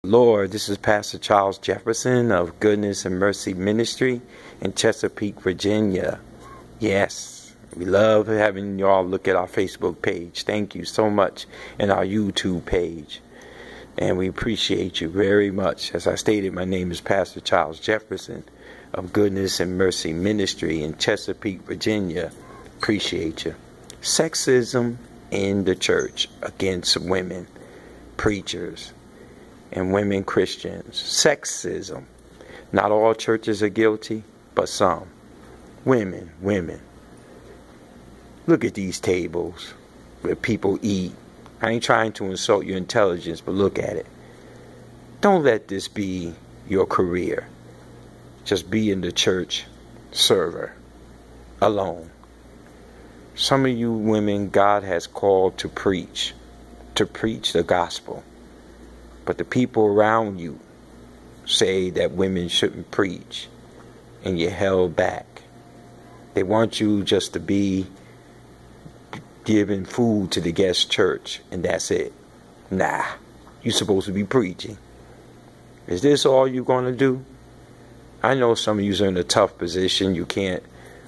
Lord. This is Pastor Charles Jefferson of Goodness and Mercy Ministry in Chesapeake, Virginia. Yes, we love having y'all look at our Facebook page. Thank you so much. And our YouTube page. And we appreciate you very much. As I stated, my name is Pastor Charles Jefferson of Goodness and Mercy Ministry in Chesapeake, Virginia. Appreciate you. Sexism in the church against women preachers and women Christians. Sexism. Not all churches are guilty, but some. Women. Look at these tables where people eat. I ain't trying to insult your intelligence, but look at it. Don't let this be your career. Just be in the church server alone. Some of you women God has called to preach the gospel. But the people around you say that women shouldn't preach, and you're held back. They want you just to be giving food to the guest church, and that's it. Nah, you're supposed to be preaching. Is this all you're going to do? I know some of you are in a tough position. You can't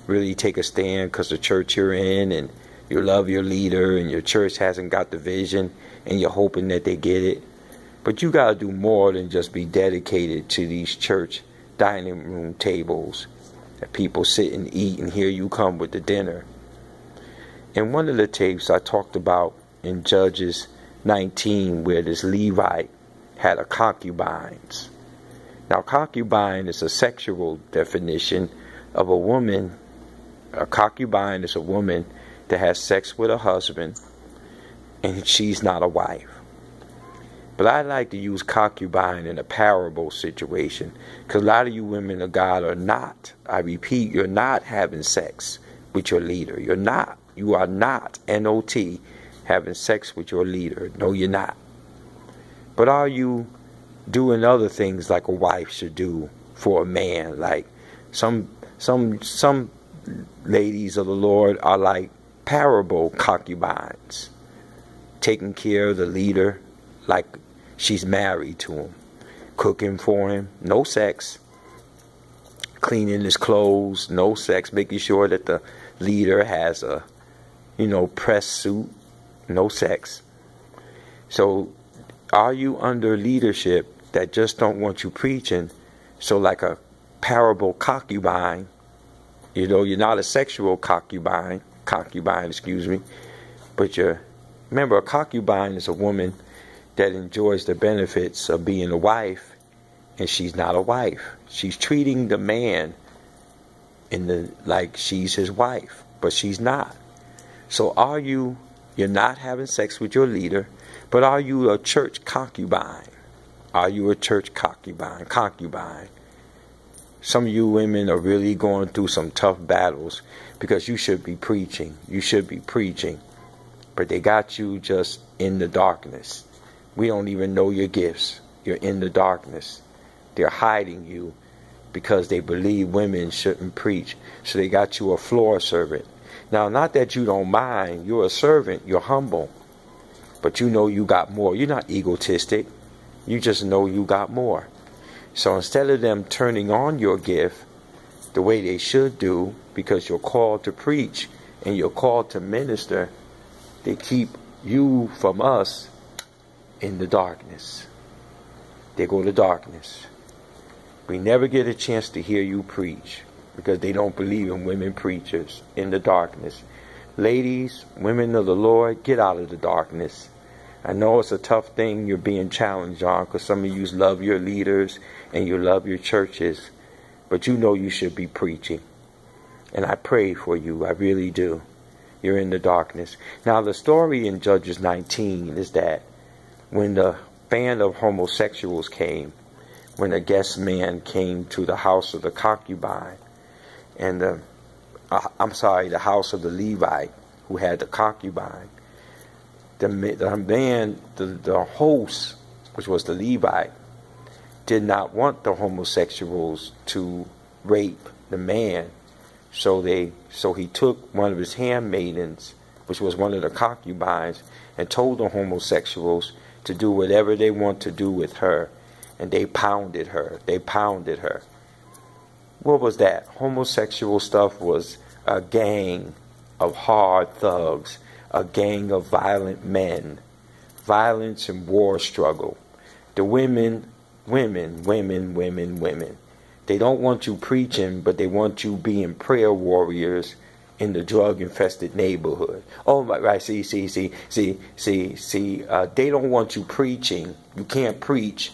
really take a stand because the church you're in, and you love your leader, and your church hasn't got the vision, and you're hoping that they get it. But you got to do more than just be dedicated to these church dining room tables that people sit and eat, and here you come with the dinner. In one of the tapes I talked about in Judges 19, where this Levite had a concubines. Now, concubine is a sexual definition of a woman. A concubine is a woman that has sex with a husband, and she's not a wife. But I like to use concubine in a parable situation, because a lot of you women of God are not, I repeat, you're not having sex with your leader. You are not, N-O-T, having sex with your leader. No, you're not. But are you doing other things like a wife should do for a man? Like some ladies of the Lord are like parable concubines, taking care of the leader like she's married to him, cooking for him, no sex, cleaning his clothes, no sex, making sure that the leader has a press suit, no sex. So are you under leadership that just don't want you preaching? So like a parable concubine, you're not a sexual concubine, but remember, a concubine is a woman that enjoys the benefits of being a wife, and she's not a wife. She's treating the man like she's his wife, but she's not. So you're not having sex with your leader, but are you a church concubine? Are you a church concubine? Some of you women are really going through some tough battles because you should be preaching. But they got you just in the darkness. We don't even know your gifts. You're in the darkness. They're hiding you because they believe women shouldn't preach. So they got you a floor servant. Now, not that you don't mind. You're a servant. You're humble. But you know you got more. You're not egotistic. You just know you got more. So instead of them turning on your gift the way they should do, because you're called to preach and you're called to minister, they keep you from us in the darkness. They go to darkness. We never get a chance to hear you preach because they don't believe in women preachers in the darkness. Ladies, women of the Lord, get out of the darkness. I know it's a tough thing you're being challenged on because some of you love your leaders and you love your churches, but you know you should be preaching. And I pray for you. I really do. You're in the darkness. Now, the story in Judges 19 is that when the band of homosexuals came, when a guest man came to the house of the concubine, and the house of the Levite who had the concubine, the host, which was the Levite, did not want the homosexuals to rape the man. So he took one of his handmaidens, which was one of the concubines, and told the homosexuals to do whatever they want to do with her. and they pounded her. They pounded her. What was that? Homosexual stuff was a gang of hard thugs, a gang of violent men, violence and war struggle. The women. They don't want you preaching, but they want you being prayer warriors in the drug-infested neighborhood. Oh my, right? See. They don't want you preaching. You can't preach,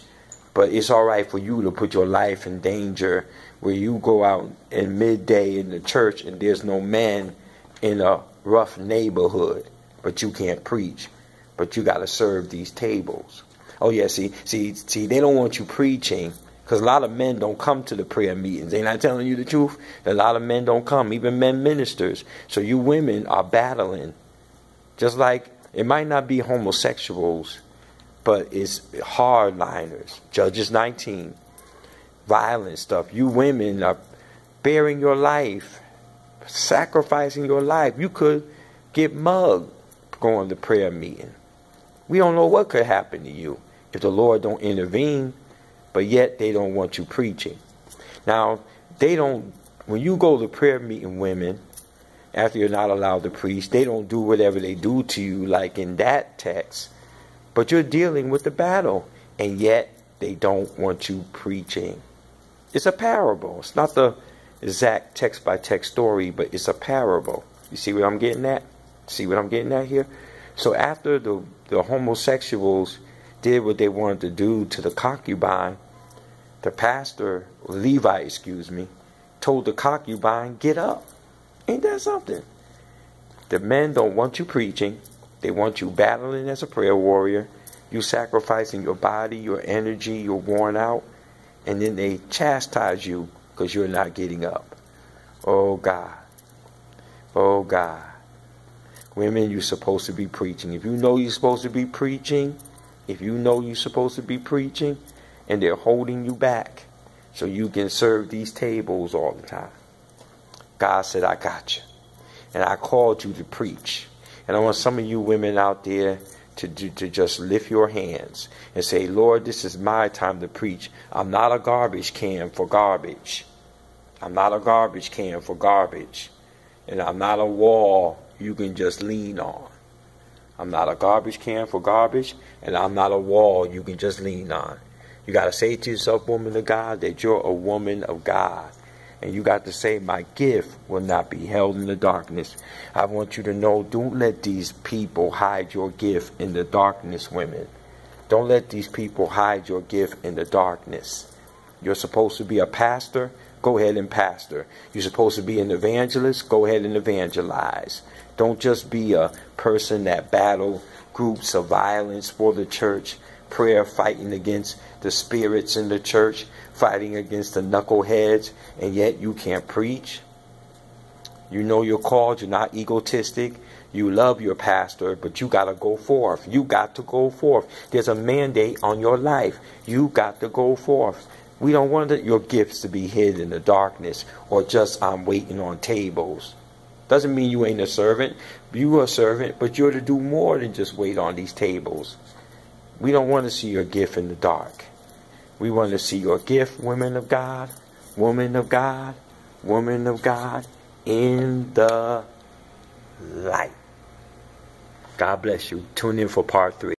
but it's all right for you to put your life in danger where you go out in midday in the church and there's no man in a rough neighborhood, but you can't preach. But you got to serve these tables. Oh yeah, see, they don't want you preaching because a lot of men don't come to the prayer meetings. Ain't I telling you the truth? A lot of men don't come, even men ministers. So you women are battling. Just like it might not be homosexuals, but it's hardliners. Judges 19. Violent stuff. You women are bearing your life, sacrificing your life. You could get mugged going to prayer meeting. We don't know what could happen to you if the Lord don't intervene, but yet they don't want you preaching. Now, when you go to prayer meeting, women, after you're not allowed to preach, they don't do whatever they do to you like in that text, but you're dealing with the battle, and yet they don't want you preaching. It's a parable. It's not the exact text-by-text story, but it's a parable. You see what I'm getting at? See what I'm getting at here? So after the homosexuals did what they wanted to do to the concubine, the pastor, Levi, told the concubine, get up. Ain't that something? The men don't want you preaching. They want you battling as a prayer warrior. You sacrificing your body, your energy, you're worn out. And then they chastise you because you're not getting up. Oh, God. Oh, God. Women, you're supposed to be preaching. If you know you're supposed to be preaching, and they're holding you back so you can serve these tables all the time, God said, I got you. And I called you to preach. And I want some of you women out there to just lift your hands and say, Lord, this is my time to preach. I'm not a garbage can for garbage. I'm not a garbage can for garbage. And I'm not a wall you can just lean on. I'm not a garbage can for garbage, and I'm not a wall you can just lean on. You got to say to yourself, woman of God, that you're a woman of God. And you got to say, my gift will not be held in the darkness. I want you to know, don't let these people hide your gift in the darkness, women. Don't let these people hide your gift in the darkness. You're supposed to be a pastor. Go ahead and pastor. You're supposed to be an evangelist. Go ahead and evangelize. Don't just be a person that battle groups of violence for the church, prayer fighting against the spirits in the church, fighting against the knuckleheads, and yet you can't preach. You know you're called. You're not egotistic. You love your pastor, but you got to go forth. You got to go forth. There's a mandate on your life. You got to go forth. We don't want your gifts to be hid in the darkness or just waiting on tables. Doesn't mean you ain't a servant. You are a servant, but you're to do more than just wait on these tables. We don't want to see your gift in the dark. We want to see your gift, women of God, woman of God, woman of God, in the light. God bless you. Tune in for part 3.